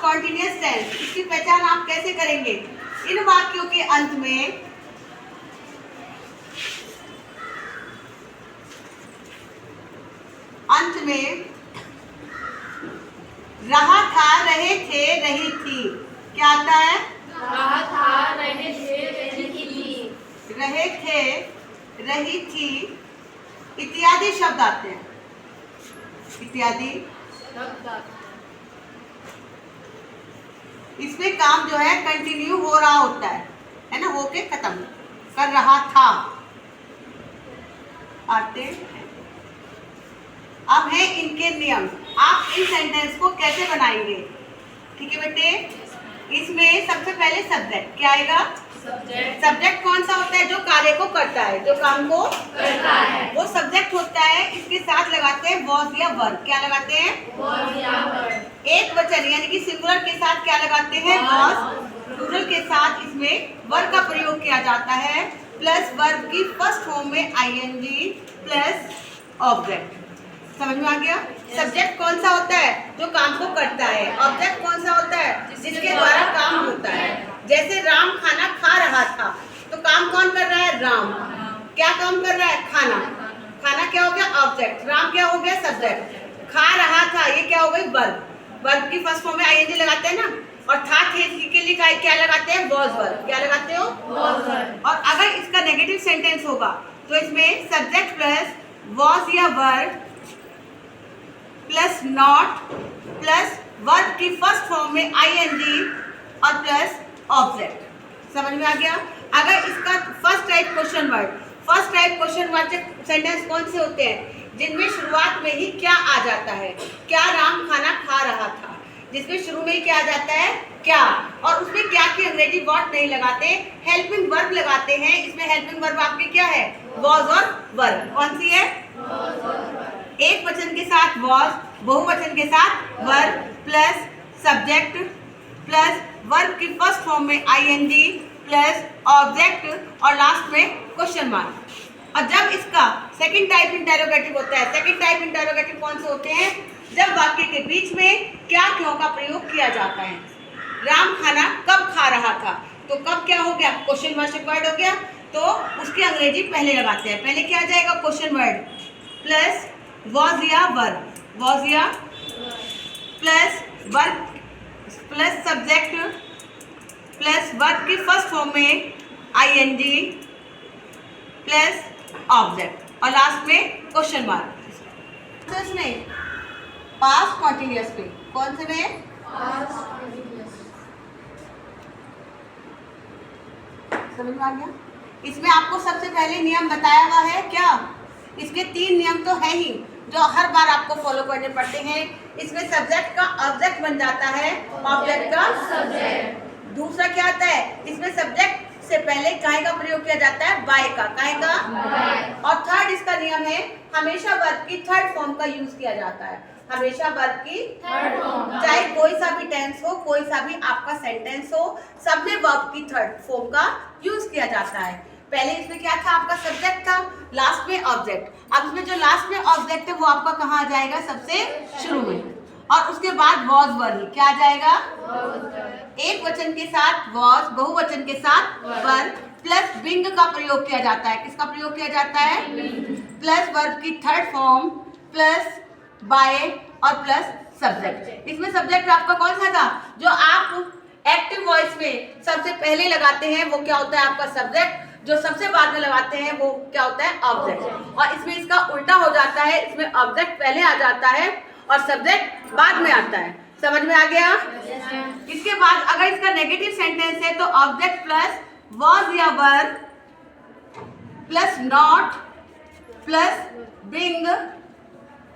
Continuous tense, इसकी पहचान आप कैसे करेंगे? इन वाक्यों के अंत में रहा था, रहे थे, रही थी, क्या आता है? रहा था, रहे थे, रही थी, रहे थे, रही थी इत्यादि शब्द आते हैं। इत्यादि शब्द इसमें काम जो है कंटिन्यू हो रहा होता है ना, होके खत्म कर रहा था आते हैं। अब है इनके नियम। आप इन सेंटेंस को कैसे बनाएंगे? ठीक है बेटे, इसमें सबसे पहले सब्जेक्ट क्या आएगा? सब्जेक्ट कौन सा होता है? जो कार्य को करता है, जो काम को करता है, वो सब्जेक्ट होता है। इसके साथ लगाते हैं वॉज या वर। क्या लगाते हैं? वॉज या वर। एक वचन यानी कि सिंगुलर के साथ क्या लगाते हैं? वॉज। प्लूरल के साथ इसमें वर का प्रयोग किया जाता है, प्लस वर्ब की फर्स्ट फॉर्म में आईएनजी प्लस ऑब्जेक्ट। समझ में आ गया? सब्जेक्ट कौन सा होता है? जो काम को करता है। ऑब्जेक्ट कौन सा होता है? जिसके द्वारा काम होता है। जैसे राम खाना खा रहा था, तो काम कौन कर रहा है? राम। क्या काम कर रहा है? खाना। खाना क्या हो गया? ऑब्जेक्ट। राम क्या हो गया? सब्जेक्ट। खा रहा था, ये क्या हो गई? वर्ब। वर्ब की फर्स्ट फॉर्म में आईएनजी लगाते हैं ना, और था थे के लिए क्या लगाते हैं? Was verb. क्या लगाते हो? Was verb. और अगर इसका नेगेटिव सेंटेंस होगा तो इसमें सब्जेक्ट प्लस वॉज या verb plus not plus verb की फर्स्ट फॉर्म में आईएनजी और प्लस ऑब्जेक्ट। समझ में आ गया? अगर इसका first type question word sentence कौन से होते हैं? जिनमें शुरुआत में ही क्या आ जाता है? क्या राम खाना खा रहा था, जिसमें शुरू में ही क्या आ जाता है? क्या। और उसमें क्या की अंग्रेजी वर्ड नहीं लगाते, हेल्पिंग वर्ब लगाते हैं। इसमें हेल्पिंग वर्ब आपके क्या है? वॉज और वर। कौन सी है? एक वचन के साथ वॉज, बहुवचन के साथ वर, प्लस सब्जेक्ट प्लस वर्ब की फर्स्ट फॉर्म में आईएनजी प्लस ऑब्जेक्ट और लास्ट में क्वेश्चन मार्क। और जब इसका सेकंड टाइप इंटरोगेटिव होता है, सेकंड टाइप इंटरोगेटिव कौन से होते हैं? जब वाक्य के बीच में क्या क्यों का प्रयोग किया जाता है। राम खाना कब खा रहा था, तो कब क्या हो गया? क्वेश्चन वाचक वर्ड हो गया, तो उसकी अंग्रेजी पहले लगाते हैं। पहले क्या आ जाएगा? क्वेश्चन वर्ड प्लस वॉज या वर्ब, वॉज या plus verb plus subject plus verb की फर्स्ट फॉर्म में आईएनजी प्लस ऑब्जेक्ट और लास्ट में क्वेश्चन मार्क। तो इसमें पास्ट कॉन्टिन्यूअस पे कौन से में? समझ में आ गया? इसमें आपको सबसे पहले नियम बताया हुआ है क्या? इसके 3 नियम तो है ही, जो हर बार आपको फॉलो करने पड़ते हैं। इसमें सब्जेक्ट का ऑब्जेक्ट बन जाता है, ऑब्जेक्ट का सब्जेक्ट। दूसरा क्या आता है? इसमें सब्जेक्ट से पहले काहे का प्रयोग किया जाता है? बाय का। काहे का? और थर्ड इसका नियम है, हमेशा वर्ब की थर्ड फॉर्म का यूज किया जाता है। हमेशा वर्ब की थर्ड फॉर्म, चाहे कोई सा भी टेंस हो, कोई सा भी आपका सेंटेंस हो, सब में वर्ब की थर्ड फॉर्म का यूज किया जाता है। पहले इसमें क्या था? आपका सब्जेक्ट था, लास्ट में ऑब्जेक्ट। अब इसमें जो लास्ट में ऑब्जेक्ट है वो आपका कहाँ आ जाएगा? सबसे शुरू में। और उसके बाद वॉज वर, क्या आ जाएगा? एक वचन के साथ वॉज, बहुवचन के साथ वर, प्लस बिंग का प्रयोग किया जाता है। किसका प्रयोग किया जाता है? प्लस वर्ब की थर्ड फॉर्म प्लस बाय और प्लस सब्जेक्ट। इसमें सब्जेक्ट आपका कौन सा था? जो आप एक्टिव वॉइस में सबसे पहले लगाते हैं वो क्या होता है? आपका सब्जेक्ट। जो सबसे बाद में लगाते हैं वो क्या होता है? ऑब्जेक्ट। और इसमें इसका उल्टा हो जाता है, इसमें ऑब्जेक्ट पहले आ जाता है और सब्जेक्ट बाद में आता है। समझ में आ गया? इसके बाद अगर इसका नेगेटिव सेंटेंस है तो ऑब्जेक्ट प्लस वॉज या were plus not plus being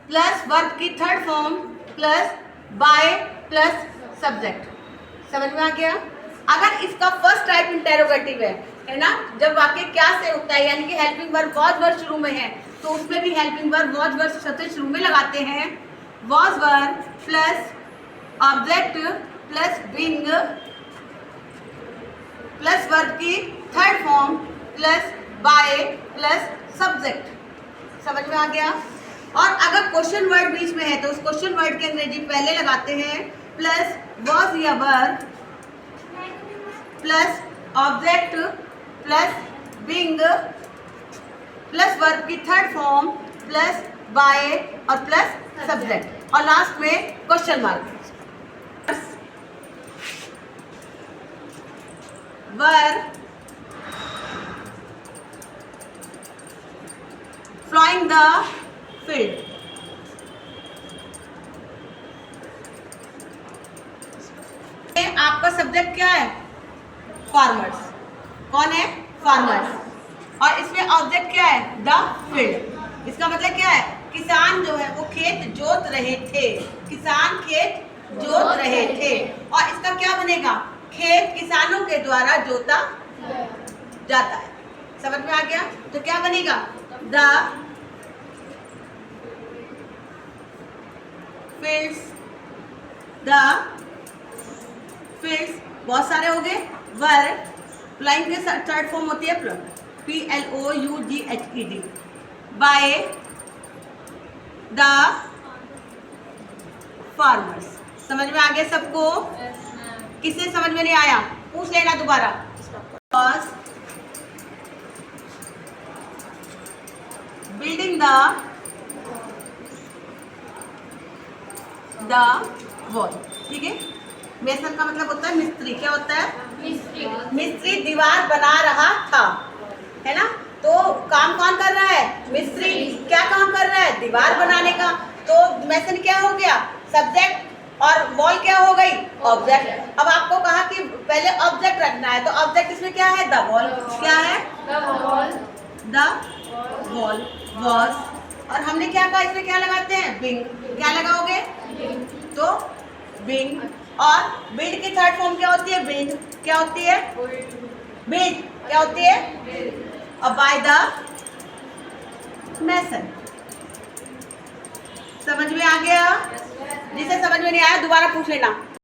plus verb की third form plus by plus subject. समझ में आ गया? अगर इसका फर्स्ट टाइप इंटरोगेटिव है ना, जब वाक्य क्या से होता है, यानी कि हेल्पिंग वर्ब वॉज वर्ब शुरू में है, तो उसमें भी हेल्पिंग वर्ब वॉज वर्ब सबसे शुरू में लगाते हैं। Was verb plus object plus being plus verb की third form plus by plus subject. समझ में आ गया? और अगर क्वेश्चन वर्ड बीच में है तो उस क्वेश्चन वर्ड की अंग्रेजी पहले लगाते हैं, प्लस वॉज या were plus object plus being plus verb की थर्ड फॉर्म प्लस बाय और प्लस सब्जेक्ट और लास्ट में question mark. Were flying the field. आपका सब्जेक्ट क्या है? फार्मर्स। कौन है? फार्मर्स। और इसमें ऑब्जेक्ट क्या है? The field. इसका मतलब क्या है? किसान जो है वो खेत जोत रहे थे। किसान खेत जोत रहे थे। और इसका क्या बनेगा? खेत किसानों के द्वारा जोता जाता है। समझ में आ गया? तो क्या बनेगा? The fields. द फील्ड्स बहुत सारे हो गए। वर फ्लाइंग के थर्ड फॉर्म होती है PLOUGHED। By the farmers. समझ में आ गया सबको? किसे समझ में नहीं आया पूछ लेना दोबारा। Building the wall. ठीक है। मेसन का मतलब होता है मिस्त्री। क्या होता है? मिस्त्री दीवार बना रहा था, है ना? तो काम कौन कर रहा है? मिस्त्री। क्या काम कर रहा है? दीवार बनाने का। तो मेसन क्या हो गया? सब्जेक्ट और वॉल क्या हो गई? ऑब्जेक्ट। अब आपको कहा कि पहले ऑब्जेक्ट रखना है, तो ऑब्जेक्ट इसमें क्या है? The wall. क्या है? The wall was. और हमने क्या कहा? इसमें क्या लगाते हैं? बिंग। क्या लगाओगे? तो बिंग। और बिल्ड की थर्ड फॉर्म क्या होती है? बिल्ड। क्या होती है? बिल्ड। क्या होती है? और बाय द मेसन। समझ में आ गया? जिसे समझ में नहीं आया दोबारा पूछ लेना।